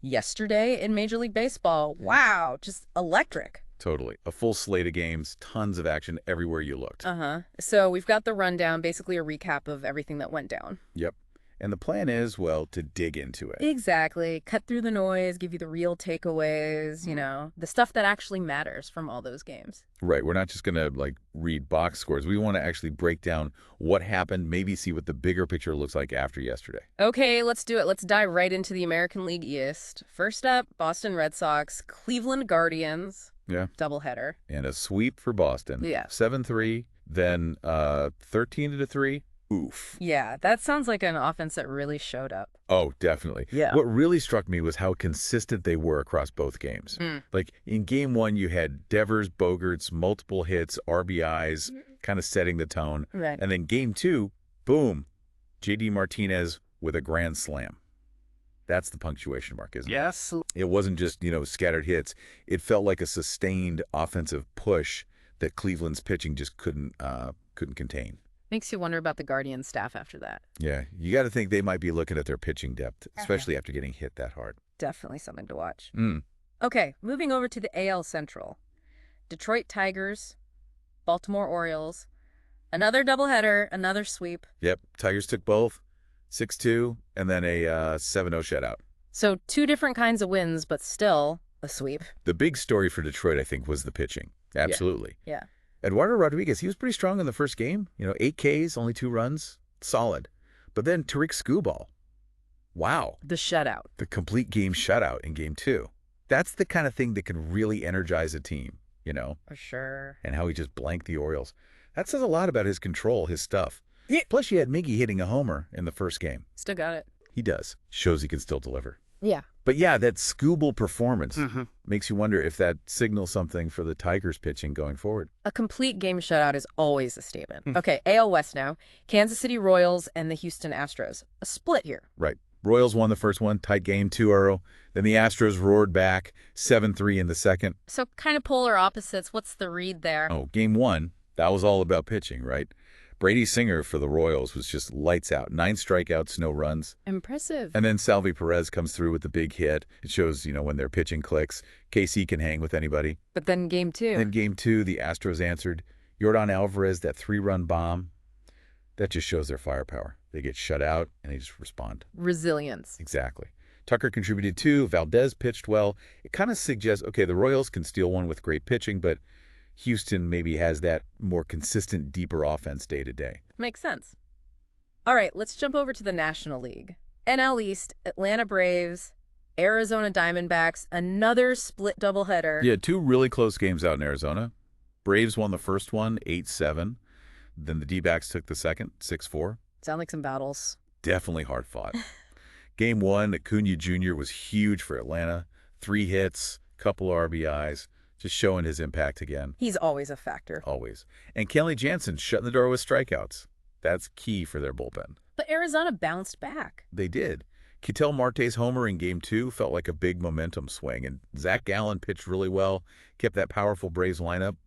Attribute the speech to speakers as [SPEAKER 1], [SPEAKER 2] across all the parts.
[SPEAKER 1] yesterday in Major League Baseball. Wow, just electric.
[SPEAKER 2] Totally. A full slate of games, tons of action everywhere you looked.
[SPEAKER 1] So we've got the rundown, basically a recap of everything that went down.
[SPEAKER 2] Yep. And the plan is, well, to dig into it.
[SPEAKER 1] Exactly. Cut through the noise, give you the real takeaways, the stuff that actually matters from all those games.
[SPEAKER 2] Right. We're not just going to, read box scores. We want to actually break down what happened, maybe see what the bigger picture looks like after yesterday.
[SPEAKER 1] Okay, let's do it. Let's dive right into the American League East. First up, Boston Red Sox, Cleveland Guardians.
[SPEAKER 2] Yeah.
[SPEAKER 1] Doubleheader.
[SPEAKER 2] And a sweep for Boston.
[SPEAKER 1] Yeah.
[SPEAKER 2] 7-3, then 13-3. Oof.
[SPEAKER 1] Yeah, that sounds like an offense that really showed up.
[SPEAKER 2] Oh, definitely.
[SPEAKER 1] Yeah.
[SPEAKER 2] What really struck me was how consistent they were across both games. Like, in Game 1, you had Devers, Bogarts, multiple hits, RBIs, kind of setting the tone.
[SPEAKER 1] Right.
[SPEAKER 2] And then Game 2, boom, J.D. Martinez with a grand slam. That's the punctuation mark, isn't it?
[SPEAKER 1] Yes.
[SPEAKER 2] It wasn't just, scattered hits. It felt like a sustained offensive push that Cleveland's pitching just couldn't contain.
[SPEAKER 1] Makes you wonder about the Guardian staff after that.
[SPEAKER 2] Yeah, you got to think they might be looking at their pitching depth, especially after getting hit that hard.
[SPEAKER 1] Definitely something to watch. Okay, moving over to the AL Central. Detroit Tigers, Baltimore Orioles, another doubleheader, another sweep.
[SPEAKER 2] Yep, Tigers took both, 6-2, and then a 7-0 shutout.
[SPEAKER 1] So two different kinds of wins, but still a sweep.
[SPEAKER 2] The big story for Detroit, I think, was the pitching. Absolutely.
[SPEAKER 1] Yeah.
[SPEAKER 2] Eduardo Rodriguez, he was pretty strong in the first game. 8 Ks, only 2 runs. Solid. But then Tariq Skubal. Wow.
[SPEAKER 1] The shutout.
[SPEAKER 2] The complete game shutout in Game 2. That's the kind of thing that can really energize a team,
[SPEAKER 1] For sure.
[SPEAKER 2] And how he just blanked the Orioles. That says a lot about his control, his stuff.
[SPEAKER 1] Yeah.
[SPEAKER 2] Plus, you had Miggy hitting a homer in the first game.
[SPEAKER 1] Still got it.
[SPEAKER 2] He does. Shows he can still deliver.
[SPEAKER 1] Yeah.
[SPEAKER 2] But yeah, that Skubal performance makes you wonder if that signals something for the Tigers pitching going forward.
[SPEAKER 1] A complete game shutout is always a statement. Okay, AL West now. Kansas City Royals and the Houston Astros. A split here.
[SPEAKER 2] Right. Royals won the first one, tight game, 2-0. Then the Astros roared back, 7-3 in the second.
[SPEAKER 1] So kind of polar opposites. What's the read there?
[SPEAKER 2] Oh, Game 1, that was all about pitching, right? Brady Singer for the Royals was just lights out. 9 strikeouts, no runs.
[SPEAKER 1] Impressive.
[SPEAKER 2] And then Salvi Perez comes through with the big hit. It shows, when their pitching clicks, KC can hang with anybody.
[SPEAKER 1] But then Game 2.
[SPEAKER 2] Then Game 2, the Astros answered. Yordan Alvarez, that 3-run bomb, that just shows their firepower. They get shut out, and they just respond.
[SPEAKER 1] Resilience.
[SPEAKER 2] Exactly. Tucker contributed 2. Valdez pitched well. It kind of suggests, okay, the Royals can steal one with great pitching, but Houston maybe has that more consistent, deeper offense day to day.
[SPEAKER 1] Makes sense. All right, let's jump over to the National League. NL East, Atlanta Braves, Arizona Diamondbacks, another split doubleheader.
[SPEAKER 2] Yeah, 2 really close games out in Arizona. Braves won the first one, 8-7. Then the D-backs took the second, 6-4.
[SPEAKER 1] Sound like some battles.
[SPEAKER 2] Definitely hard fought. Game 1, Acuna Jr. was huge for Atlanta. 3 hits, couple RBIs. Just showing his impact again.
[SPEAKER 1] He's always a factor.
[SPEAKER 2] Always. And Kenley Jansen shutting the door with strikeouts. That's key for their bullpen.
[SPEAKER 1] But Arizona bounced back.
[SPEAKER 2] They did. Ketel Marte's homer in Game 2 felt like a big momentum swing, and Zach Gallen pitched really well, kept that powerful Braves lineup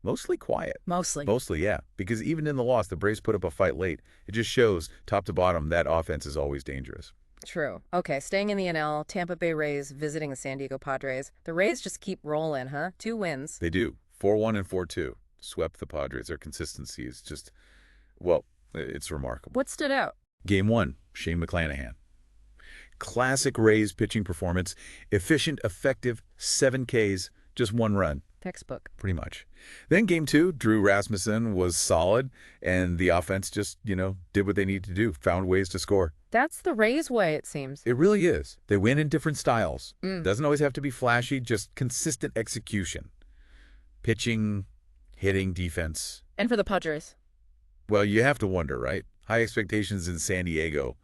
[SPEAKER 2] mostly quiet.
[SPEAKER 1] Mostly,
[SPEAKER 2] yeah. Because even in the loss, the Braves put up a fight late. It just shows, top to bottom, that offense is always dangerous.
[SPEAKER 1] True. Okay, staying in the NL, Tampa Bay Rays visiting the San Diego Padres. The Rays just keep rolling, huh? 2 wins.
[SPEAKER 2] They do. 4-1 and 4-2. Swept the Padres. Their consistency is just, well, it's remarkable.
[SPEAKER 1] What stood out?
[SPEAKER 2] Game 1, Shane McClanahan. Classic Rays pitching performance. Efficient, effective, 7 Ks, just 1 run.
[SPEAKER 1] Textbook.
[SPEAKER 2] Pretty much. Then Game 2, Drew Rasmussen was solid, and the offense just, did what they needed to do, found ways to score.
[SPEAKER 1] That's the Rays way, it seems.
[SPEAKER 2] It really is. They win in different styles. Doesn't always have to be flashy, just consistent execution. Pitching, hitting, defense.
[SPEAKER 1] And for the Padres?
[SPEAKER 2] Well, you have to wonder, right? High expectations in San Diego.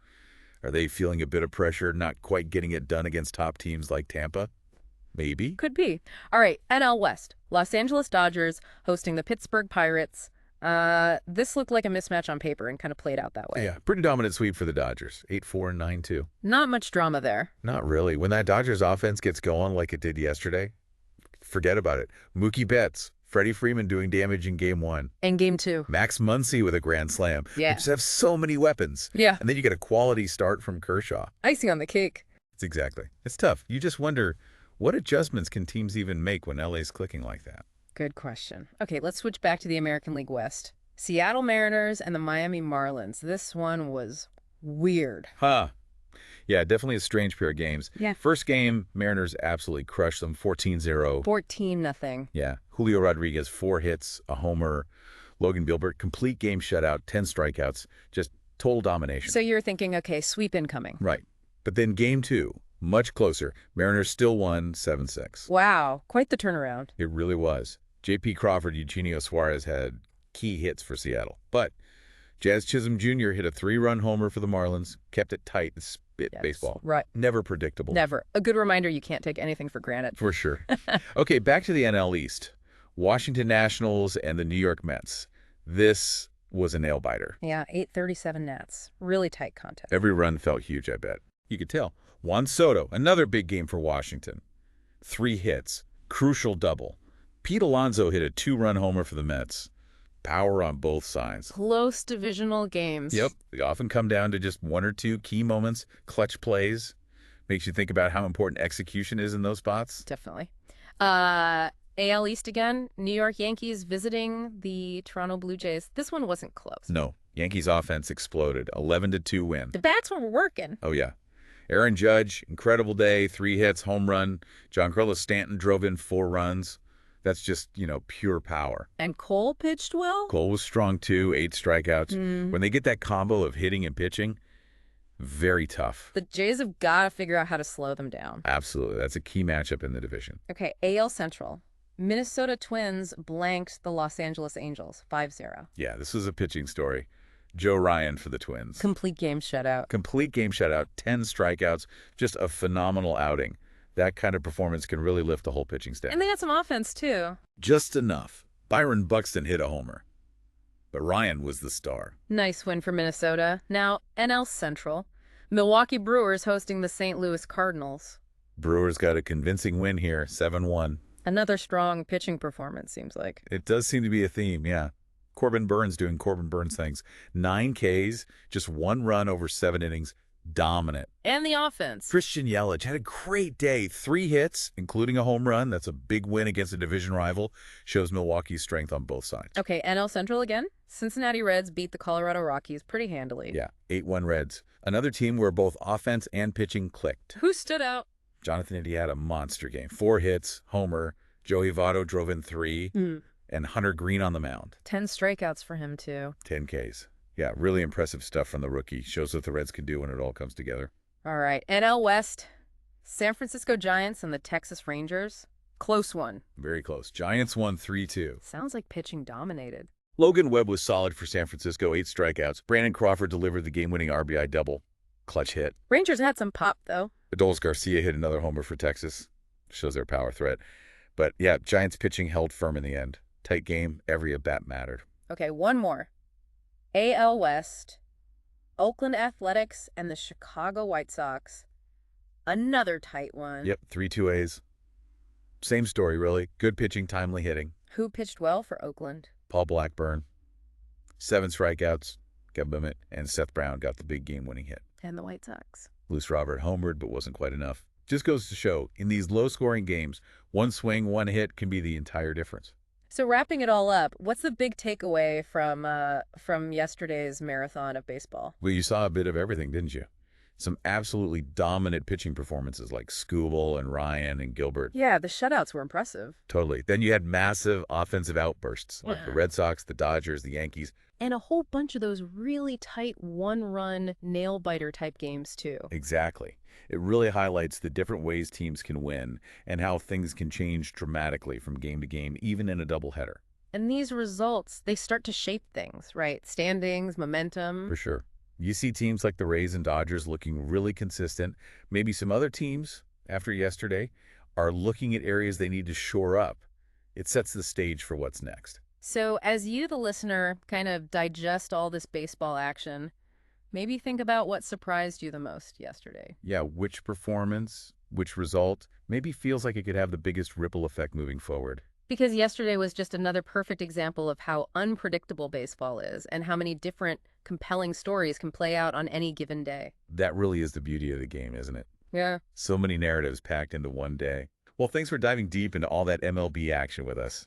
[SPEAKER 2] Are they feeling a bit of pressure, not quite getting it done against top teams like Tampa? Maybe.
[SPEAKER 1] Could be. All right, NL West. Los Angeles Dodgers hosting the Pittsburgh Pirates. This looked like a mismatch on paper and kind of played out that way.
[SPEAKER 2] Yeah, pretty dominant sweep for the Dodgers. 8-4 and 9-2.
[SPEAKER 1] Not much drama there.
[SPEAKER 2] Not really. When that Dodgers offense gets going like it did yesterday, forget about it. Mookie Betts, Freddie Freeman doing damage in Game 1.
[SPEAKER 1] And Game 2.
[SPEAKER 2] Max Muncy with a grand slam.
[SPEAKER 1] Yeah.
[SPEAKER 2] They just have so many weapons.
[SPEAKER 1] Yeah.
[SPEAKER 2] And then you get a quality start from Kershaw.
[SPEAKER 1] Icing on the cake.
[SPEAKER 2] Exactly. It's tough. You just wonder, what adjustments can teams even make when LA's clicking like that?
[SPEAKER 1] Good question. Okay, let's switch back to the American League West. Seattle Mariners and the Miami Marlins. This one was weird.
[SPEAKER 2] Huh. Yeah, definitely a strange pair of games.
[SPEAKER 1] Yeah.
[SPEAKER 2] First game, Mariners absolutely crushed them, 14-0.
[SPEAKER 1] 14-0.
[SPEAKER 2] Yeah. Julio Rodriguez, 4 hits, a homer. Logan Gilbert, complete game shutout, 10 strikeouts, just total domination.
[SPEAKER 1] So you're thinking, okay, sweep incoming.
[SPEAKER 2] Right. But then game 2, much closer. Mariners still won 7-6.
[SPEAKER 1] Wow, quite the turnaround.
[SPEAKER 2] It really was. J.P. Crawford, Eugenio Suarez had key hits for Seattle. But Jazz Chisholm Jr. hit a 3-run homer for the Marlins, kept it tight. It's baseball.
[SPEAKER 1] Right.
[SPEAKER 2] Never predictable.
[SPEAKER 1] Never. A good reminder you can't take anything for granted.
[SPEAKER 2] For sure. Okay, back to the NL East. Washington Nationals and the New York Mets. This was a nail-biter.
[SPEAKER 1] Yeah, 837 Nats. Really tight contest.
[SPEAKER 2] Every run felt huge, I bet. You could tell. Juan Soto, another big game for Washington. 3 hits. Crucial double. Pete Alonso hit a 2-run homer for the Mets. Power on both sides.
[SPEAKER 1] Close divisional games.
[SPEAKER 2] Yep. They often come down to just 1 or 2 key moments, clutch plays. Makes you think about how important execution is in those spots.
[SPEAKER 1] Definitely. AL East again. New York Yankees visiting the Toronto Blue Jays. This one wasn't close.
[SPEAKER 2] No. Yankees offense exploded. 11-2 win.
[SPEAKER 1] The bats were working.
[SPEAKER 2] Oh, yeah. Aaron Judge, incredible day, 3 hits, home run. Giancarlo Stanton drove in 4 runs. That's just, pure power.
[SPEAKER 1] And Cole pitched well?
[SPEAKER 2] Cole was strong, too, 8 strikeouts. When they get that combo of hitting and pitching, very tough.
[SPEAKER 1] The Jays have got to figure out how to slow them down.
[SPEAKER 2] Absolutely. That's a key matchup in the division.
[SPEAKER 1] Okay, AL Central. Minnesota Twins blanked the Los Angeles Angels, 5-0.
[SPEAKER 2] Yeah, this was a pitching story. Joe Ryan for the Twins.
[SPEAKER 1] Complete game shutout.
[SPEAKER 2] Complete game shutout, 10 strikeouts, just a phenomenal outing. That kind of performance can really lift the whole pitching staff.
[SPEAKER 1] And they got some offense, too.
[SPEAKER 2] Just enough. Byron Buxton hit a homer. But Ryan was the star.
[SPEAKER 1] Nice win for Minnesota. Now, NL Central. Milwaukee Brewers hosting the St. Louis Cardinals.
[SPEAKER 2] Brewers got a convincing win here, 7-1.
[SPEAKER 1] Another strong pitching performance, seems like.
[SPEAKER 2] It does seem to be a theme, yeah. Corbin Burns doing Corbin Burns things. 9 Ks, just 1 run over 7 innings. Dominant.
[SPEAKER 1] And the offense.
[SPEAKER 2] Christian Yelich had a great day. 3 hits, including a home run. That's a big win against a division rival. Shows Milwaukee's strength on both sides.
[SPEAKER 1] Okay, NL Central again. Cincinnati Reds beat the Colorado Rockies pretty handily.
[SPEAKER 2] Yeah, 8-1 Reds. Another team where both offense and pitching clicked.
[SPEAKER 1] Who stood out?
[SPEAKER 2] Jonathan India had a monster game. 4 hits, homer. Joey Votto drove in 3. And Hunter Green on the mound.
[SPEAKER 1] 10 strikeouts for him, too.
[SPEAKER 2] 10 Ks. Yeah, really impressive stuff from the rookie. Shows what the Reds can do when it all comes together.
[SPEAKER 1] All right, NL West. San Francisco Giants and the Texas Rangers. Close one.
[SPEAKER 2] Very close. Giants won 3-2.
[SPEAKER 1] Sounds like pitching dominated.
[SPEAKER 2] Logan Webb was solid for San Francisco, 8 strikeouts. Brandon Crawford delivered the game-winning RBI double. Clutch hit.
[SPEAKER 1] Rangers had some pop, though.
[SPEAKER 2] Adolis Garcia hit another homer for Texas. Shows their power threat. But, yeah, Giants pitching held firm in the end. Tight game. Every at-bat mattered.
[SPEAKER 1] Okay, one more. AL West, Oakland Athletics and the Chicago White Sox. Another tight one.
[SPEAKER 2] Yep, 3-2 As. Same story, really. Good pitching, timely hitting.
[SPEAKER 1] Who pitched well for Oakland?
[SPEAKER 2] Paul Blackburn. 7 strikeouts, Gabumit, and Seth Brown got the big game-winning hit.
[SPEAKER 1] And the White Sox.
[SPEAKER 2] Luis Robert homered, but wasn't quite enough. Just goes to show, in these low-scoring games, 1 swing, 1 hit can be the entire difference.
[SPEAKER 1] So wrapping it all up, what's the big takeaway from yesterday's marathon of baseball?
[SPEAKER 2] Well, you saw a bit of everything, didn't you? Some absolutely dominant pitching performances like Skubal and Ryan and Gilbert.
[SPEAKER 1] Yeah, the shutouts were impressive.
[SPEAKER 2] Totally. Then you had massive offensive outbursts like the Red Sox, the Dodgers, the Yankees.
[SPEAKER 1] And a whole bunch of those really tight one-run nail-biter type games, too.
[SPEAKER 2] Exactly. It really highlights the different ways teams can win and how things can change dramatically from game to game, even in a doubleheader.
[SPEAKER 1] And these results, they start to shape things, right? Standings, momentum.
[SPEAKER 2] For sure. You see teams like the Rays and Dodgers looking really consistent. Maybe some other teams, after yesterday, are looking at areas they need to shore up. It sets the stage for what's next.
[SPEAKER 1] So as you, the listener, kind of digest all this baseball action, maybe think about what surprised you the most yesterday.
[SPEAKER 2] Yeah, which performance, which result, maybe feels like it could have the biggest ripple effect moving forward.
[SPEAKER 1] Because yesterday was just another perfect example of how unpredictable baseball is and how many different compelling stories can play out on any given day.
[SPEAKER 2] That really is the beauty of the game, isn't it?
[SPEAKER 1] Yeah.
[SPEAKER 2] So many narratives packed into one day. Well, thanks for diving deep into all that MLB action with us.